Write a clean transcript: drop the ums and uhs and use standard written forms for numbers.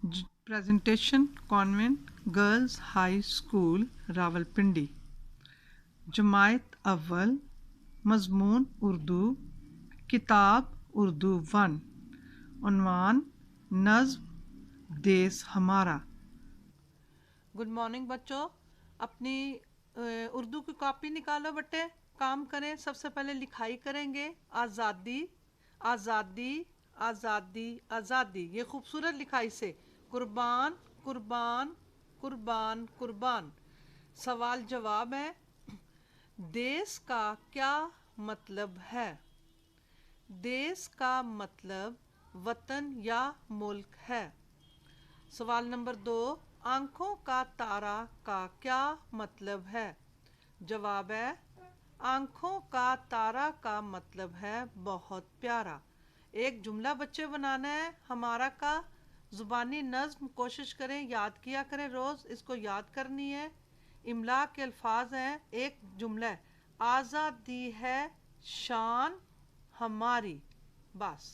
Presentation convent girls high school Rawalpindi, جماعت اول، مضمون اردو، کتاب اردو 1، عنوان نظم دیس ہمارا۔ گڈ مارننگ بچوں، اپنی اردو کی کاپی نکالو بٹے، کام کریں۔ سب سے پہلے لکھائی کریں گے، آزادی آزادی آزادی آزادی، یہ خوبصورت لکھائی سے قربان قربان قربان قربان۔ سوال جواب ہے، دیس کا کیا مطلب ہے؟ دیس کا مطلب وطن یا ملک ہے۔ سوال نمبر 2، آنکھوں کا تارا کا کیا مطلب ہے؟ جواب ہے، آنکھوں کا تارا کا مطلب ہے بہت پیارا۔ ایک جملہ بچے بنانا ہے ہمارا کا، زبانی نظم کوشش کریں، یاد کیا کریں، روز اس کو یاد کرنی ہے۔ املا کے الفاظ ہیں، ایک جملہ ہے، آزادی ہے شان ہماری، بس۔